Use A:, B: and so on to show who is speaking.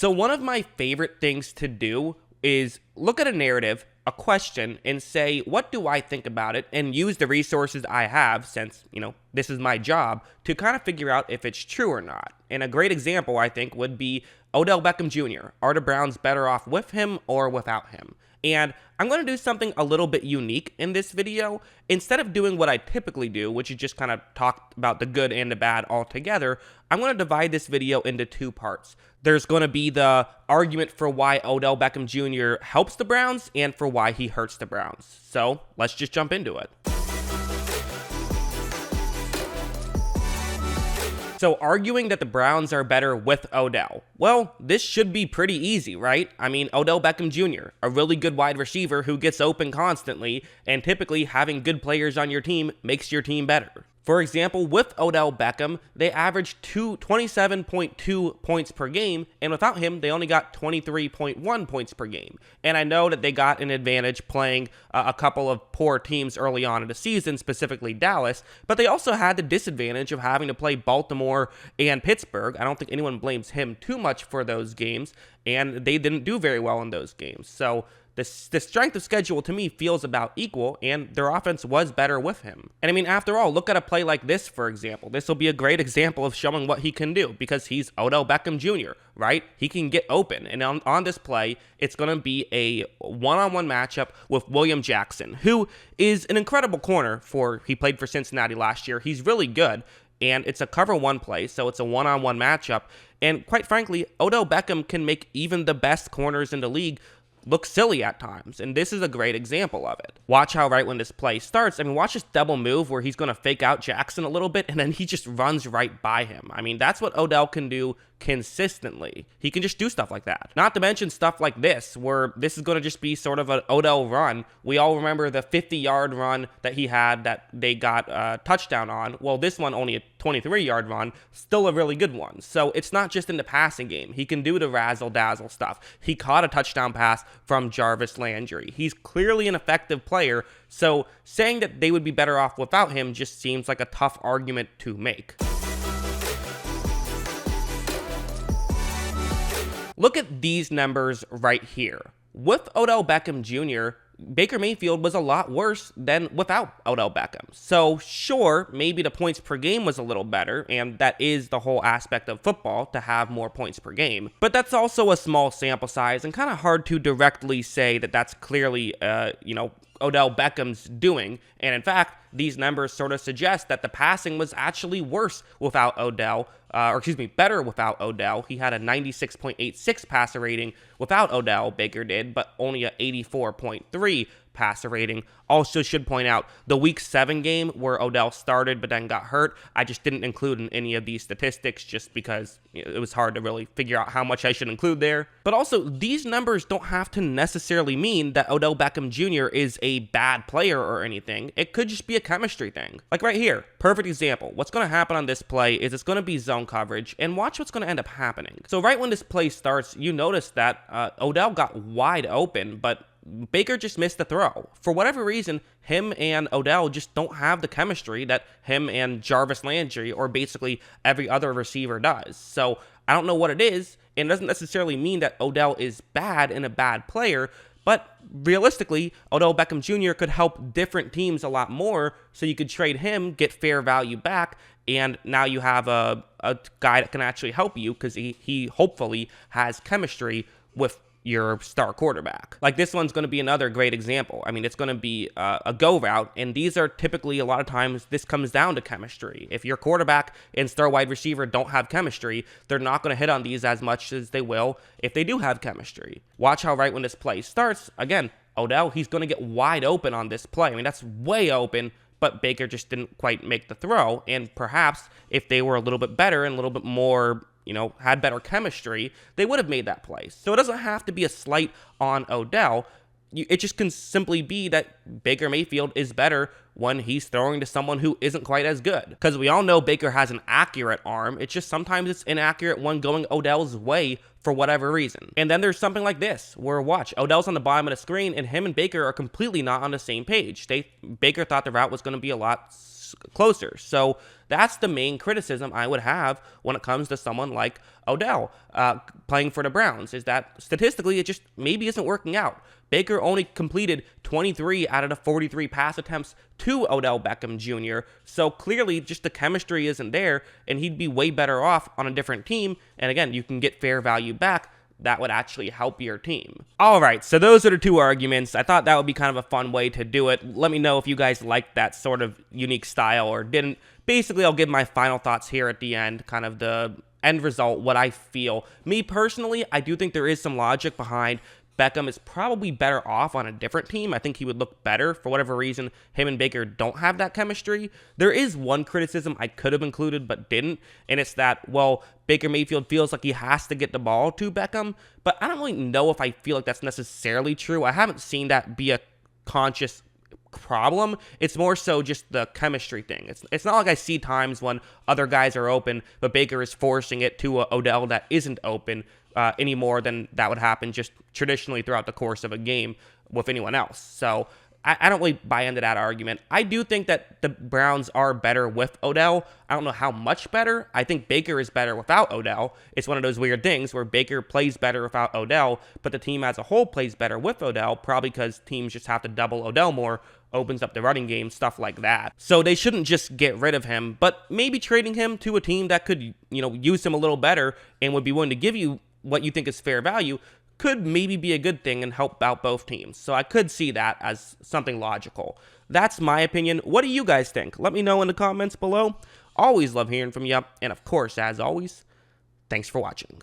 A: So one of my favorite things to do is look at a narrative, a question, and say, what do I think about it? And use the resources I have, since, this is my job, to kind of figure out if it's true or not. And a great example, I think, would be Odell Beckham Jr. Are the Browns better off with him or without him? And I'm going to do something a little bit unique in this video. Instead of doing what I typically do, which is just kind of talk about the good and the bad all together, I'm going to divide this video into two parts. There's going to be the argument for why Odell Beckham Jr. helps the Browns and for why he hurts the Browns. So let's just jump into it. So arguing that the Browns are better with Odell. Well, this should be pretty easy, right? I mean, Odell Beckham Jr., a really good wide receiver who gets open constantly, and typically having good players on your team makes your team better. For example, with Odell Beckham, they averaged 27.2 points per game, and without him, they only got 23.1 points per game. And I know that they got an advantage playing a couple of poor teams early on in the season, specifically Dallas, but they also had the disadvantage of having to play Baltimore and Pittsburgh. I don't think anyone blames him too much for those games, and they didn't do very well in those games. So the strength of schedule to me feels about equal, and their offense was better with him. And I mean, after all, look at a play like this, for example. This will be a great example of showing what he can do, because he's Odell Beckham Jr., right? He can get open. And on this play, it's going to be a one-on-one matchup with William Jackson, who is an incredible corner. He played for Cincinnati last year. He's really good. And it's a cover one play, so it's a one-on-one matchup. And quite frankly, Odell Beckham can make even the best corners in the league look silly at times, and this is a great example of it. Watch how right when this play starts, watch this double move where he's going to fake out Jackson a little bit, and then he just runs right by him. That's what Odell can do consistently. He can just do stuff like that. Not to mention stuff like this, where this is going to just be sort of an Odell run. We all remember the 50-yard run that he had that they got a touchdown on. Well, this one only a 23-yard run, still a really good one. So it's not just in the passing game. He can do the razzle-dazzle stuff. He caught a touchdown pass from Jarvis Landry. He's clearly an effective player, so saying that they would be better off without him just seems like a tough argument to make. Look at these numbers right here. With Odell Beckham Jr., Baker Mayfield was a lot worse than without Odell Beckham. So sure, maybe the points per game was a little better, and that is the whole aspect of football, to have more points per game. But that's also a small sample size, and kind of hard to directly say that that's clearly, Odell Beckham's doing. And in fact, these numbers sort of suggest that the passing was actually worse without Odell, better without Odell. He had a 96.86 passer rating without Odell, Baker did, but only a 84.3 passer rating. Also should point out, the Week 7 game where Odell started but then got hurt, I just didn't include in any of these statistics just because it was hard to really figure out how much I should include there. But also, these numbers don't have to necessarily mean that Odell Beckham Jr. is a bad player or anything. It could just be a chemistry thing. Like right here, perfect example. What's going to happen on this play is it's going to be zone coverage, and watch what's going to end up happening. So right when this play starts, you notice that Odell got wide open, but Baker just missed the throw. For whatever reason, him and Odell just don't have the chemistry that him and Jarvis Landry or basically every other receiver does. So I don't know what it is, and it doesn't necessarily mean that Odell is bad and a bad player, but realistically, Odell Beckham Jr. could help different teams a lot more, so you could trade him, get fair value back, and now you have a guy that can actually help you because he hopefully has chemistry with your star quarterback. Like this one's going to be another great example. It's going to be a go route, and these are typically, a lot of times, this comes down to chemistry. If your quarterback and star wide receiver don't have chemistry, they're not going to hit on these as much as they will if they do have chemistry. Watch how right when this play starts, again, Odell, he's going to get wide open on this play. That's way open, but Baker just didn't quite make the throw, and perhaps if they were a little bit better and a little bit more had better chemistry, they would have made that play. So it doesn't have to be a slight on Odell. It just can simply be that Baker Mayfield is better when he's throwing to someone who isn't quite as good. Because we all know Baker has an accurate arm. It's just sometimes it's inaccurate when going Odell's way for whatever reason. And then there's something like this, where watch, Odell's on the bottom of the screen, and him and Baker are completely not on the same page. Baker thought the route was going to be a lot closer. So that's the main criticism I would have when it comes to someone like Odell playing for the Browns, is that statistically it just maybe isn't working out. Baker only completed 23 out of the 43 pass attempts to Odell Beckham Jr., so clearly just the chemistry isn't there, and he'd be way better off on a different team, and again, you can get fair value back. That would actually help your team. All right, so those are the two arguments. I thought that would be kind of a fun way to do it. Let me know if you guys liked that sort of unique style or didn't. Basically, I'll give my final thoughts here at the end, kind of the end result, what I feel. Me personally, I do think there is some logic behind Beckham is probably better off on a different team. I think he would look better. For whatever reason, him and Baker don't have that chemistry. There is one criticism I could have included but didn't, and it's that, well, Baker Mayfield feels like he has to get the ball to Beckham, but I don't really know if I feel like that's necessarily true. I haven't seen that be a conscious problem. It's more so just the chemistry thing. It's not like I see times when other guys are open, but Baker is forcing it to Odell that isn't open any more than that would happen just traditionally throughout the course of a game with anyone else. So I don't really buy into that argument. I do think that the Browns are better with Odell. I don't know how much better. I think Baker is better without Odell. It's one of those weird things where Baker plays better without Odell, but the team as a whole plays better with Odell, probably because teams just have to double Odell more, opens up the running game, stuff like that. So they shouldn't just get rid of him, but maybe trading him to a team that could, use him a little better and would be willing to give you what you think is fair value could maybe be a good thing and help out both teams. So I could see that as something logical. That's my opinion. What do you guys think? Let me know in the comments below. Always love hearing from you. And of course, as always, thanks for watching.